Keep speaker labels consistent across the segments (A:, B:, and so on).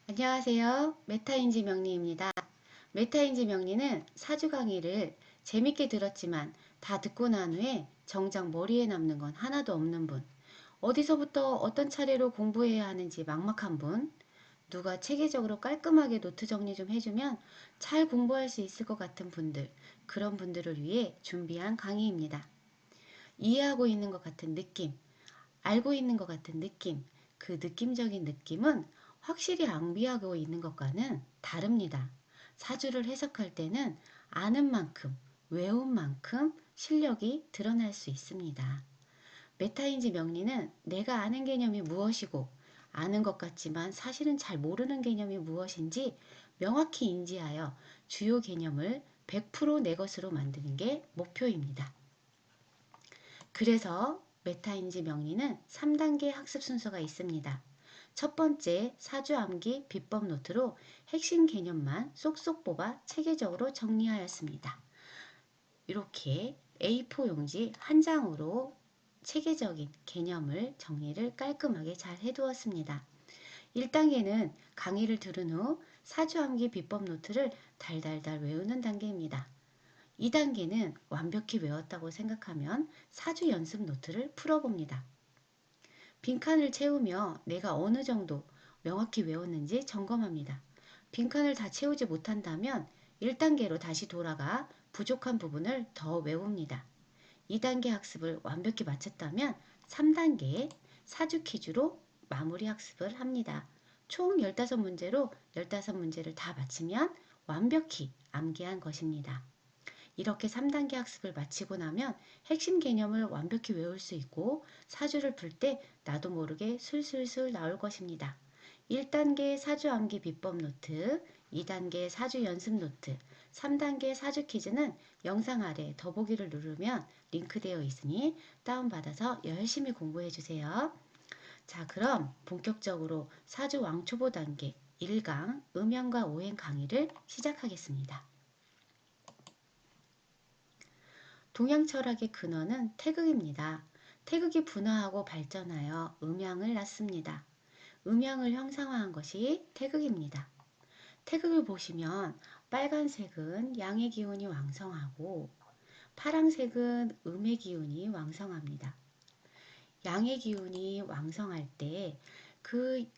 A: 안녕하세요. 메타인지 명리입니다. 메타인지 명리는 사주 강의를 재밌게 들었지만 다 듣고 난 후에 정작 머리에 남는 건 하나도 없는 분, 어디서부터 어떤 차례로 공부해야 하는지 막막한 분, 누가 체계적으로 깔끔하게 노트 정리 좀 해주면 잘 공부할 수 있을 것 같은 분들, 그런 분들을 위해 준비한 강의입니다. 이해하고 있는 것 같은 느낌, 알고 있는 것 같은 느낌, 그 느낌적인 느낌은 확실히 암기하고 있는 것과는 다릅니다. 사주를 해석할 때는 아는 만큼, 외운 만큼 실력이 드러날 수 있습니다. 메타인지 명리는 내가 아는 개념이 무엇이고 아는 것 같지만 사실은 잘 모르는 개념이 무엇인지 명확히 인지하여 주요 개념을 100%내 것으로 만드는 게 목표입니다. 그래서 메타인지 명리는 3단계 학습 순서가 있습니다. 첫 번째, 사주 암기 비법 노트로 핵심 개념만 쏙쏙 뽑아 체계적으로 정리하였습니다. 이렇게 A4 용지 한 장으로 체계적인 개념을 정리를 깔끔하게 잘 해두었습니다. 1단계는 강의를 들은 후 사주 암기 비법 노트를 달달달 외우는 단계입니다. 2단계는 완벽히 외웠다고 생각하면 사주 연습 노트를 풀어봅니다. 빈칸을 채우며 내가 어느 정도 명확히 외웠는지 점검합니다. 빈칸을 다 채우지 못한다면 1단계로 다시 돌아가 부족한 부분을 더 외웁니다. 2단계 학습을 완벽히 마쳤다면 3단계 사주 퀴즈로 마무리 학습을 합니다. 총 15문제로 15문제를 다 마치면 완벽히 암기한 것입니다. 이렇게 3단계 학습을 마치고 나면 핵심 개념을 완벽히 외울 수 있고 사주를 풀 때 나도 모르게 술술술 나올 것입니다. 1단계 사주 암기 비법 노트, 2단계 사주 연습 노트, 3단계 사주 퀴즈는 영상 아래 더보기를 누르면 링크되어 있으니 다운받아서 열심히 공부해 주세요. 자, 그럼 본격적으로 사주 왕초보 단계 1강 음양과 오행 강의를 시작하겠습니다. 동양 철학의 근원은 태극입니다. 태극이 분화하고 발전하여 음양을 낳습니다. 음양을 형상화한 것이 태극입니다. 태극을 보시면 빨간색은 양의 기운이 왕성하고 파란색은 음의 기운이 왕성합니다. 양의 기운이 왕성할 때 그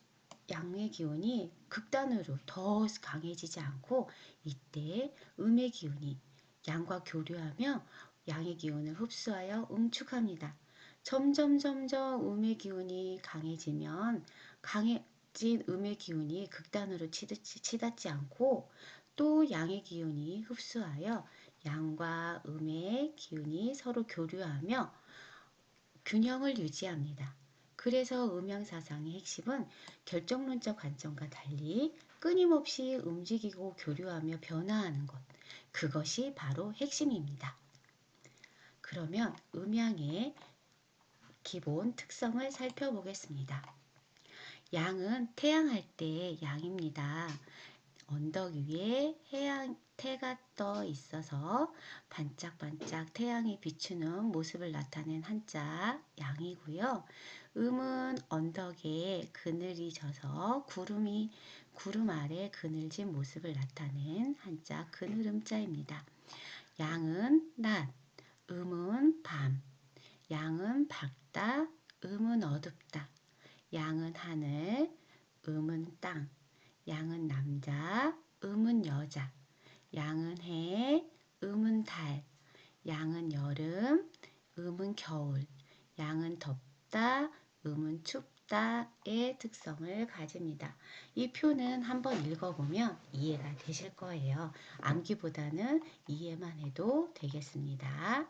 A: 양의 기운이 극단으로 더 강해지지 않고 이때 음의 기운이 양과 교류하며 양의 기운을 흡수하여 응축합니다. 점점 음의 기운이 강해지면 강해진 음의 기운이 극단으로 치닫지 않고 또 양의 기운이 흡수하여 양과 음의 기운이 서로 교류하며 균형을 유지합니다. 그래서 음양사상의 핵심은 결정론적 관점과 달리 끊임없이 움직이고 교류하며 변화하는 것. 그것이 바로 핵심입니다. 그러면 음양의 기본 특성을 살펴보겠습니다. 양은 태양할 때 양입니다. 언덕 위에 태가 떠 있어서 반짝반짝 태양이 비추는 모습을 나타낸 한자 양이고요. 음은 언덕에 그늘이 져서 구름 아래 그늘진 모습을 나타낸 한자 그늘음자입니다. 양은 낮, 음은 밤, 양은 밝다, 음은 어둡다. 양은 하늘, 음은 땅, 양은 남자, 음은 여자, 양은 해, 음은 달, 양은 여름, 음은 겨울, 양은 덥다, 음은 춥다의 특성을 가집니다. 이 표는 한번 읽어보면 이해가 되실 거예요. 암기보다는 이해만 해도 되겠습니다.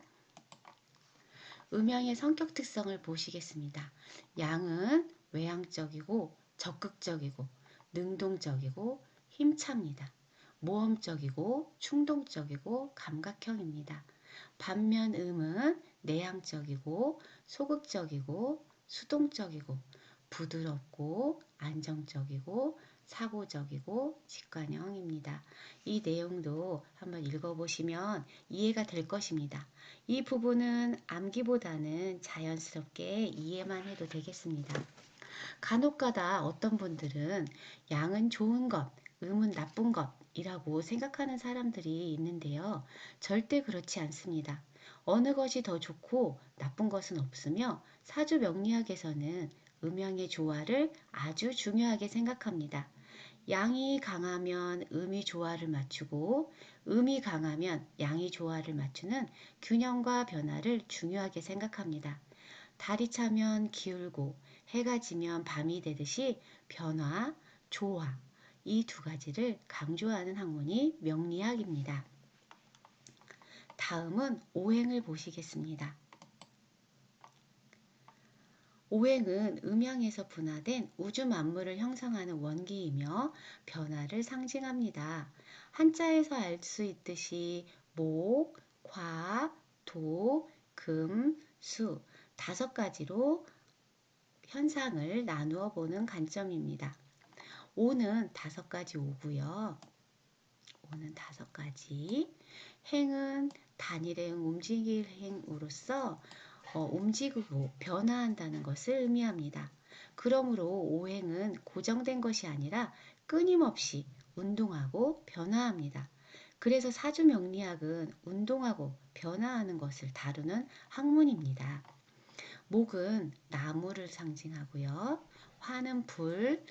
A: 음양의 성격 특성을 보시겠습니다. 양은 외향적이고 적극적이고 능동적이고 힘찹니다. 모험적이고 충동적이고 감각형입니다. 반면 음은 내향적이고 소극적이고 수동적이고 부드럽고 안정적이고 사고적이고 직관형입니다. 이 내용도 한번 읽어보시면 이해가 될 것입니다. 이 부분은 암기보다는 자연스럽게 이해만 해도 되겠습니다. 간혹가다 어떤 분들은 양은 좋은 것, 음은 나쁜 것이라고 생각하는 사람들이 있는데요. 절대 그렇지 않습니다. 어느 것이 더 좋고 나쁜 것은 없으며 사주 명리학에서는 음양의 조화를 아주 중요하게 생각합니다. 양이 강하면 음이 조화를 맞추고 음이 강하면 양이 조화를 맞추는 균형과 변화를 중요하게 생각합니다. 달이 차면 기울고 해가 지면 밤이 되듯이 변화, 조화, 이 두 가지를 강조하는 학문이 명리학입니다. 다음은 오행을 보시겠습니다. 오행은 음양에서 분화된 우주 만물을 형성하는 원기이며 변화를 상징합니다. 한자에서 알 수 있듯이 목, 화, 도, 금, 수 다섯 가지로 현상을 나누어 보는 관점입니다. 오는 다섯 가지 오고요. 오는 다섯 가지. 행은 단일의 움직일 행으로서 움직이고 변화한다는 것을 의미합니다. 그러므로 오행은 고정된 것이 아니라 끊임없이 운동하고 변화합니다. 그래서 사주명리학은 운동하고 변화하는 것을 다루는 학문입니다. 목은 나무를 상징하고요. 화는 불,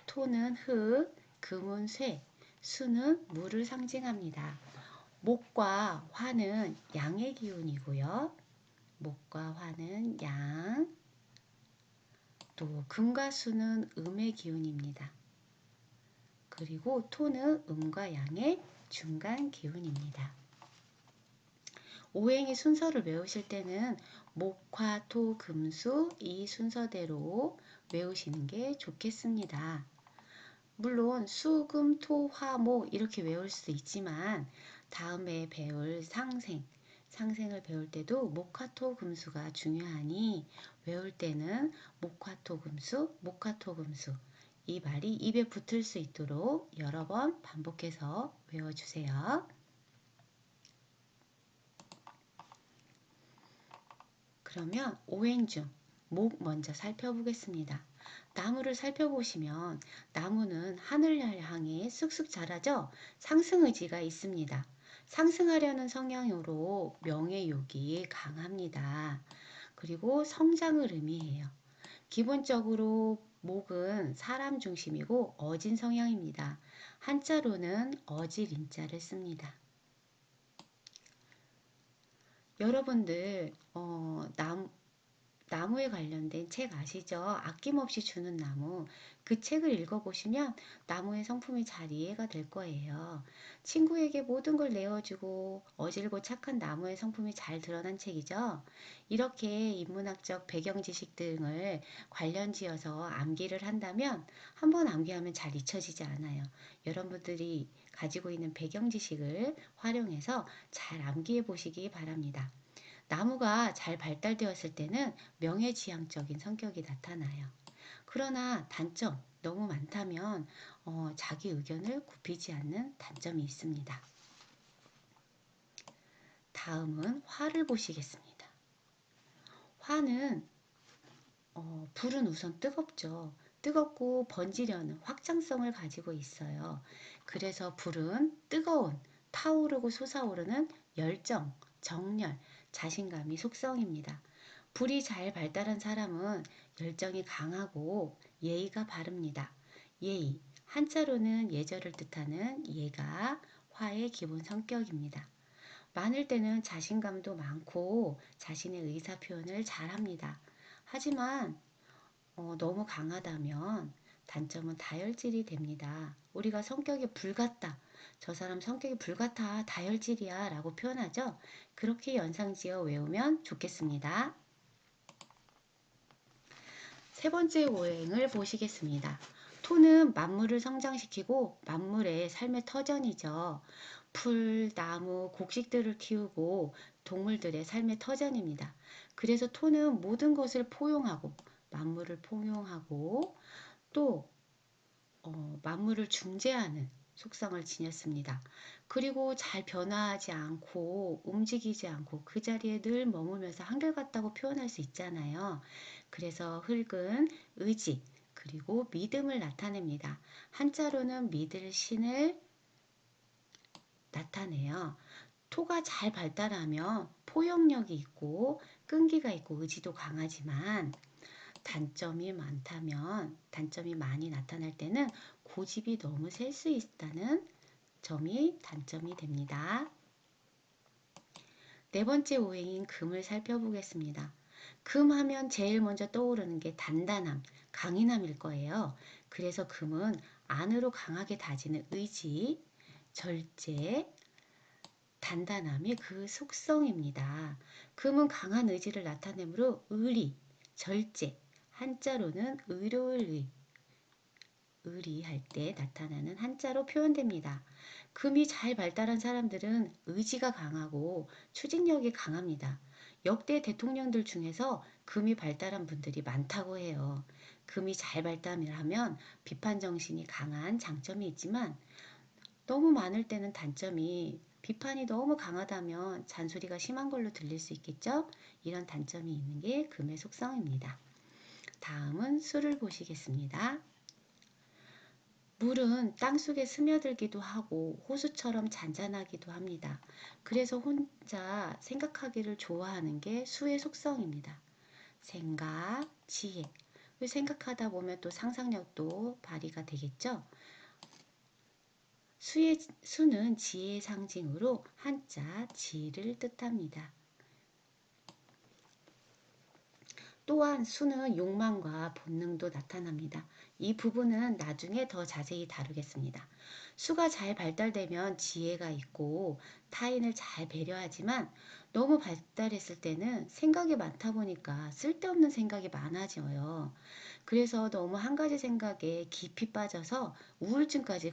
A: 토는 흙, 금은 쇠, 수는 물을 상징합니다. 목과 화는 양의 기운이고요. 목과 화는 양, 또 금과 수는 음의 기운입니다. 그리고 토는 음과 양의 중간 기운입니다. 오행의 순서를 외우실 때는 목, 화, 토, 금, 수 이 순서대로 외우시는 게 좋겠습니다. 물론 수, 금, 토, 화, 목 이렇게 외울 수도 있지만 다음에 배울 상생을 배울 때도 목, 화, 토, 금수가 중요하니 외울 때는 목, 화, 토, 금수, 목, 화, 토, 금수 이 말이 입에 붙을 수 있도록 여러 번 반복해서 외워주세요. 그러면 오행 중 목 먼저 살펴보겠습니다. 나무를 살펴보시면 나무는 하늘을 향해 쑥쑥 자라죠. 상승의지가 있습니다. 상승하려는 성향으로 명예욕이 강합니다. 그리고 성장을 의미해요. 기본적으로 목은 사람 중심이고 어진 성향입니다. 한자로는 어질인자를 씁니다. 여러분들 나무에 관련된 책 아시죠? 아낌없이 주는 나무. 그 책을 읽어보시면 나무의 성품이 잘 이해가 될 거예요. 친구에게 모든 걸 내어주고 어질고 착한 나무의 성품이 잘 드러난 책이죠. 이렇게 인문학적 배경 지식 등을 관련 지어서 암기를 한다면 한번 암기하면 잘 잊혀지지 않아요. 여러분들이 가지고 있는 배경 지식을 활용해서 잘 암기해 보시기 바랍니다. 나무가 잘 발달되었을 때는 명예지향적인 성격이 나타나요. 그러나 단점, 너무 많다면 자기 의견을 굽히지 않는 단점이 있습니다. 다음은 화를 보시겠습니다. 화는 불은 우선 뜨겁죠. 뜨겁고 번지려는 확장성을 가지고 있어요. 그래서 불은 뜨거운, 타오르고 솟아오르는 열정, 정열, 자신감이 속성입니다. 불이 잘 발달한 사람은 열정이 강하고 예의가 바릅니다. 예의, 한자로는 예절을 뜻하는 예가 화의 기본 성격입니다. 많을 때는 자신감도 많고 자신의 의사 표현을 잘합니다. 하지만 너무 강하다면 단점은 다혈질이 됩니다. 우리가 성격이 불같다. 저 사람 성격이 불같아. 다혈질이야. 라고 표현하죠. 그렇게 연상지어 외우면 좋겠습니다. 세 번째 오행을 보시겠습니다. 토는 만물을 성장시키고 만물의 삶의 터전이죠. 풀, 나무, 곡식들을 키우고 동물들의 삶의 터전입니다. 그래서 토는 모든 것을 포용하고 만물을 포용하고 또 만물을 중재하는 속성을 지녔습니다. 그리고 잘 변화하지 않고 움직이지 않고 그 자리에 늘 머물면서 한결같다고 표현할 수 있잖아요. 그래서 흙은 의지 그리고 믿음을 나타냅니다. 한자로는 믿을 신을 나타내요. 토가 잘 발달하면 포용력이 있고 끈기가 있고 의지도 강하지만 단점이 많이 나타날 때는 고집이 너무 셀 수 있다는 점이 단점이 됩니다. 네 번째 오행인 금을 살펴보겠습니다. 금 하면 제일 먼저 떠오르는 게 단단함, 강인함일 거예요. 그래서 금은 안으로 강하게 다지는 의지, 절제, 단단함이 그 속성입니다. 금은 강한 의지를 나타내므로 의리, 절제, 한자로는 의로울 의리할 때 나타나는 한자로 표현됩니다. 금이 잘 발달한 사람들은 의지가 강하고 추진력이 강합니다. 역대 대통령들 중에서 금이 발달한 분들이 많다고 해요. 금이 잘 발달하면 비판 정신이 강한 장점이 있지만 너무 많을 때는 단점이 비판이 너무 강하다면 잔소리가 심한 걸로 들릴 수 있겠죠? 이런 단점이 있는 게 금의 속성입니다. 다음은 술을 보시겠습니다. 물은 땅속에 스며들기도 하고 호수처럼 잔잔하기도 합니다. 그래서 혼자 생각하기를 좋아하는 게 수의 속성입니다. 생각, 지혜. 생각하다 보면 또 상상력도 발휘가 되겠죠? 수는 지혜의 상징으로 한자 지를 뜻합니다. 또한 수는 욕망과 본능도 나타납니다. 이 부분은 나중에 더 자세히 다루겠습니다. 수가 잘 발달되면 지혜가 있고 타인을 잘 배려하지만 너무 발달했을 때는 생각이 많다 보니까 쓸데없는 생각이 많아져요. 그래서 너무 한 가지 생각에 깊이 빠져서 우울증까지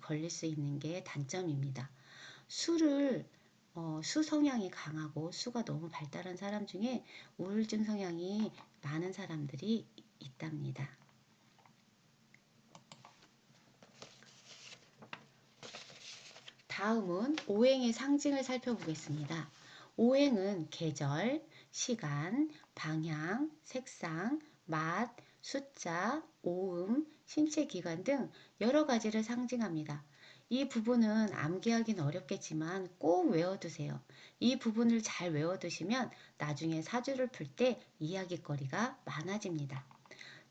A: 걸릴 수 있는 게 단점입니다. 수를 수 성향이 강하고 수가 너무 발달한 사람 중에 우울증 성향이 많은 사람들이 있답니다. 다음은 오행의 상징을 살펴보겠습니다. 오행은 계절, 시간, 방향, 색상, 맛, 숫자, 오음, 신체 기관 등 여러 가지를 상징합니다. 이 부분은 암기하기는 어렵겠지만 꼭 외워두세요. 이 부분을 잘 외워두시면 나중에 사주를 풀 때 이야기거리가 많아집니다.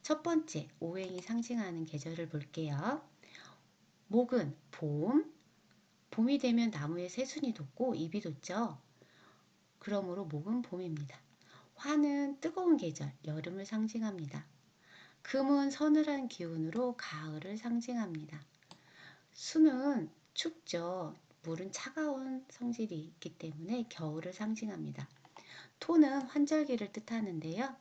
A: 첫 번째, 오행이 상징하는 계절을 볼게요. 목은 봄, 봄이 되면 나무에 새순이 돋고 잎이 돋죠. 그러므로 목은 봄입니다. 화는 뜨거운 계절, 여름을 상징합니다. 금은 서늘한 기운으로 가을을 상징합니다. 수는 춥죠. 물은 차가운 성질이 있기 때문에 겨울을 상징합니다. 토는 환절기를 뜻하는데요.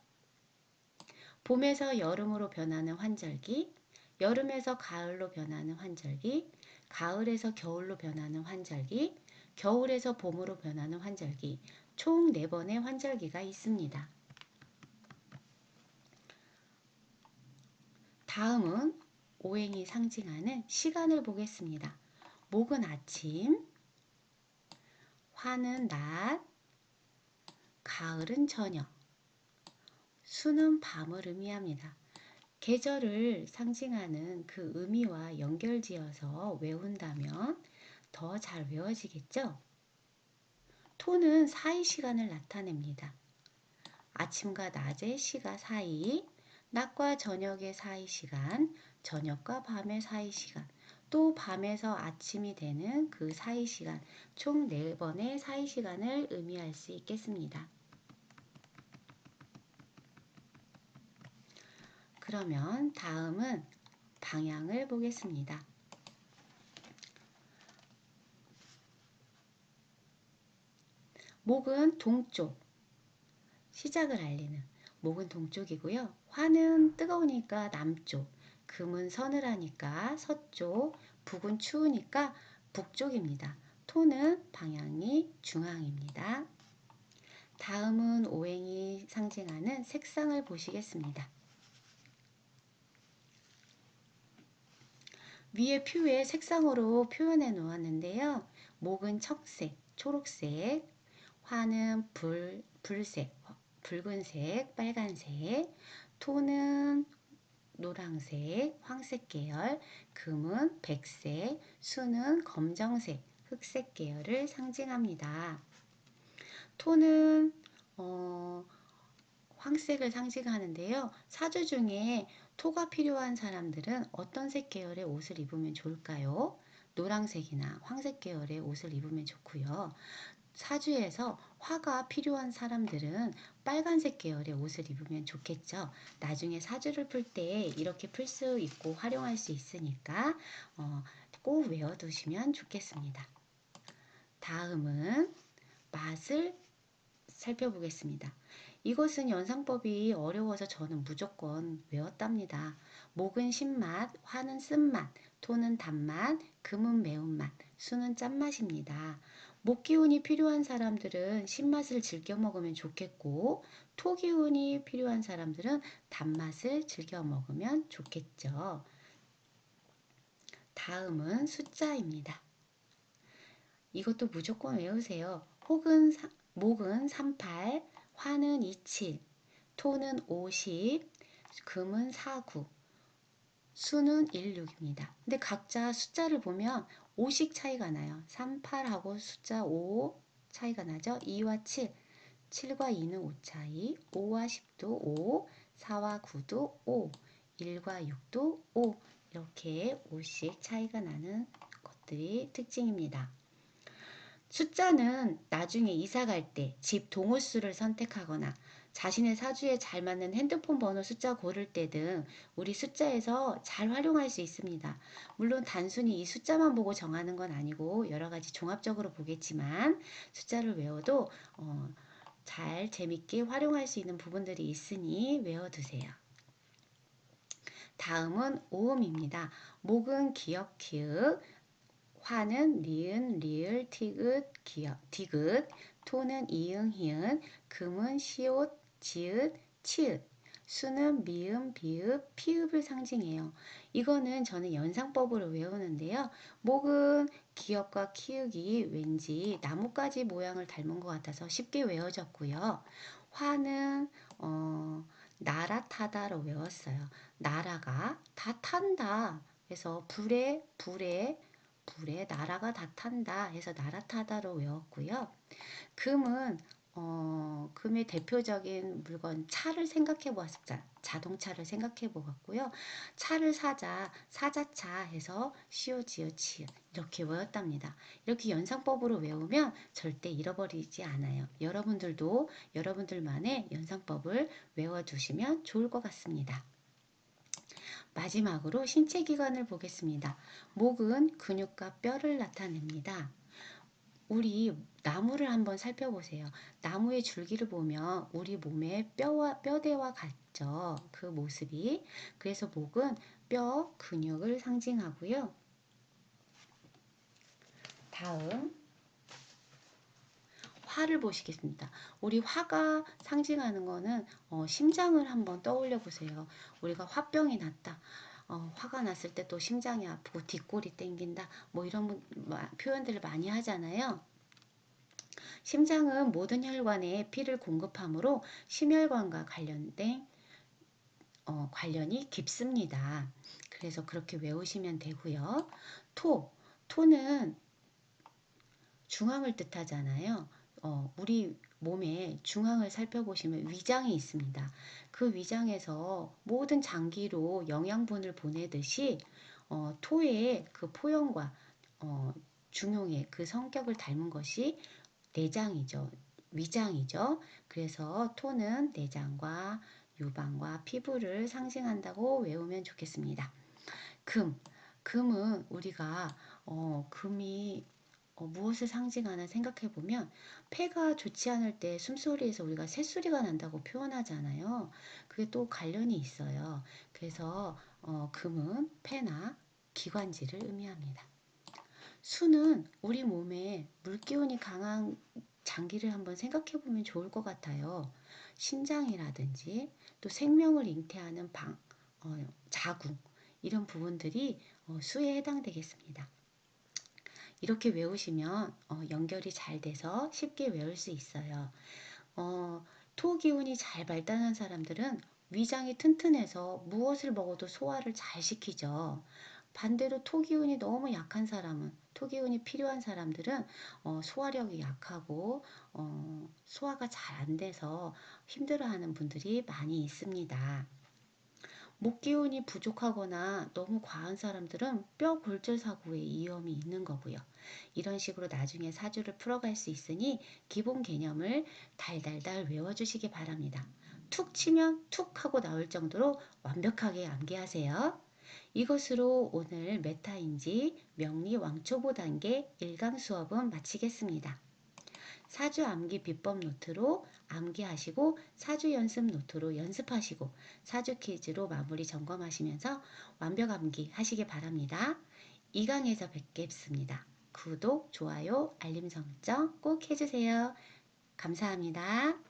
A: 봄에서 여름으로 변하는 환절기, 여름에서 가을로 변하는 환절기, 가을에서 겨울로 변하는 환절기, 겨울에서 봄으로 변하는 환절기, 총 4번의 환절기가 있습니다. 다음은 오행이 상징하는 시간을 보겠습니다. 목은 아침, 화는 낮, 가을은 저녁, 수는 밤을 의미합니다. 계절을 상징하는 그 의미와 연결지어서 외운다면 더 잘 외워지겠죠? 토는 사이 시간을 나타냅니다. 아침과 낮의 시가 사이, 낮과 저녁의 사이 시간, 저녁과 밤의 사이 시간, 또 밤에서 아침이 되는 그 사이 시간, 총 4번의 사이 시간을 의미할 수 있겠습니다. 그러면 다음은 방향을 보겠습니다. 목은 동쪽, 시작을 알리는 목은 동쪽이고요. 화는 뜨거우니까 남쪽, 금은 서늘하니까 서쪽, 북은 추우니까 북쪽입니다. 토는 방향이 중앙입니다. 다음은 오행이 상징하는 색상을 보시겠습니다. 위에 퓨에 색상으로 표현해 놓았는데요. 목은 청색, 초록색, 화는 불색, 붉은색, 빨간색, 토는 노란색, 황색 계열, 금은 백색, 수는 검정색, 흑색 계열을 상징합니다. 토는 황색을 상징하는데요. 사주 중에 토가 필요한 사람들은 어떤 색 계열의 옷을 입으면 좋을까요? 노란색이나 황색 계열의 옷을 입으면 좋고요. 사주에서 화가 필요한 사람들은 빨간색 계열의 옷을 입으면 좋겠죠. 나중에 사주를 풀 때 이렇게 풀 수 있고 활용할 수 있으니까 꼭 외워두시면 좋겠습니다. 다음은 맛을 살펴보겠습니다. 이것은 연상법이 어려워서 저는 무조건 외웠답니다. 목은 신맛, 화는 쓴맛, 토는 단맛, 금은 매운맛, 수는 짠맛입니다. 목 기운이 필요한 사람들은 신맛을 즐겨 먹으면 좋겠고, 토 기운이 필요한 사람들은 단맛을 즐겨 먹으면 좋겠죠. 다음은 숫자입니다. 이것도 무조건 외우세요. 목은 38, 화는 27, 토는 50, 금은 49, 수는 16입니다. 근데 각자 숫자를 보면 5씩 차이가 나요. 38하고 숫자 5 차이가 나죠. 2와 7, 7과 2는 5 차이, 5와 10도 5, 4와 9도 5, 1과 6도 5, 이렇게 5씩 차이가 나는 것들이 특징입니다. 숫자는 나중에 이사 갈 때 집 동호수를 선택하거나 자신의 사주에 잘 맞는 핸드폰 번호 숫자 고를 때 등 우리 숫자에서 잘 활용할 수 있습니다. 물론 단순히 이 숫자만 보고 정하는 건 아니고 여러 가지 종합적으로 보겠지만 숫자를 외워도 잘 재밌게 활용할 수 있는 부분들이 있으니 외워두세요. 다음은 오음입니다. 목은 기역, 기역, 화는 니은, 리을, 티읕, 기역, 디귿, 토는 이응, 히읗, 금은 시옷, 지읒, 치읒, 수는 미음, 비읍, 피읍을 상징해요. 이거는 저는 연상법으로 외우는데요. 목은 기역과 키읔이 왠지 나뭇가지 모양을 닮은 것 같아서 쉽게 외워졌고요. 화는 나라타다로 외웠어요. 나라가 다 탄다. 그래서 불에 나라가 다 탄다 해서 나라타다로 외웠고요. 금은 금의 대표적인 물건 차를 생각해 보았습니다. 자동차를 생각해 보았고요. 차를 사자차 해서 시오지어치읒 이렇게 외웠답니다. 이렇게 연상법으로 외우면 절대 잃어버리지 않아요. 여러분들도 여러분들만의 연상법을 외워두시면 좋을 것 같습니다. 마지막으로 신체 기관을 보겠습니다. 목은 근육과 뼈를 나타냅니다. 우리 나무를 한번 살펴보세요. 나무의 줄기를 보면 우리 몸의 뼈대와 같죠. 그 모습이. 그래서 목은 뼈, 근육을 상징하고요. 다음 화를 보시겠습니다. 우리 화가 상징하는 거는 심장을 한번 떠올려 보세요. 우리가 화병이 났다. 화가 났을 때 또 심장이 아프고 뒷골이 땡긴다. 뭐 이런 표현들을 많이 하잖아요. 심장은 모든 혈관에 피를 공급하므로 심혈관과 관련이 깊습니다. 그래서 그렇게 외우시면 되고요. 토는 중앙을 뜻하잖아요. 우리 몸의 중앙을 살펴보시면 위장이 있습니다. 그 위장에서 모든 장기로 영양분을 보내듯이 토의 그 포용과 중용의 그 성격을 닮은 것이 내장이죠. 위장이죠. 그래서 토는 내장과 유방과 피부를 상징한다고 외우면 좋겠습니다. 금은 우리가 금이 무엇을 상징하나 생각해 보면 폐가 좋지 않을 때 숨소리에서 우리가 새소리가 난다고 표현하잖아요. 그게 또 관련이 있어요. 그래서 금은 폐나 기관지를 의미합니다. 수는 우리 몸에 물기운이 강한 장기를 한번 생각해 보면 좋을 것 같아요. 신장이라든지 또 생명을 잉태하는 자궁 이런 부분들이 수에 해당되겠습니다. 이렇게 외우시면 연결이 잘 돼서 쉽게 외울 수 있어요. 토 기운이 잘 발달한 사람들은 위장이 튼튼해서 무엇을 먹어도 소화를 잘 시키죠. 반대로 토 기운이 너무 약한 사람은, 토 기운이 필요한 사람들은 소화력이 약하고 소화가 잘 안 돼서 힘들어하는 분들이 많이 있습니다. 목 기운이 부족하거나 너무 과한 사람들은 뼈 골절 사고의 위험이 있는 거고요. 이런 식으로 나중에 사주를 풀어갈 수 있으니 기본 개념을 달달달 외워주시기 바랍니다. 툭 치면 툭 하고 나올 정도로 완벽하게 암기하세요. 이것으로 오늘 메타인지 명리 왕초보 단계 1강 수업은 마치겠습니다. 사주 암기 비법 노트로 암기하시고 사주 연습 노트로 연습하시고 사주 퀴즈로 마무리 점검하시면서 완벽 암기 하시기 바랍니다. 2강에서 뵙겠습니다. 구독, 좋아요, 알림 설정 꼭 해주세요. 감사합니다.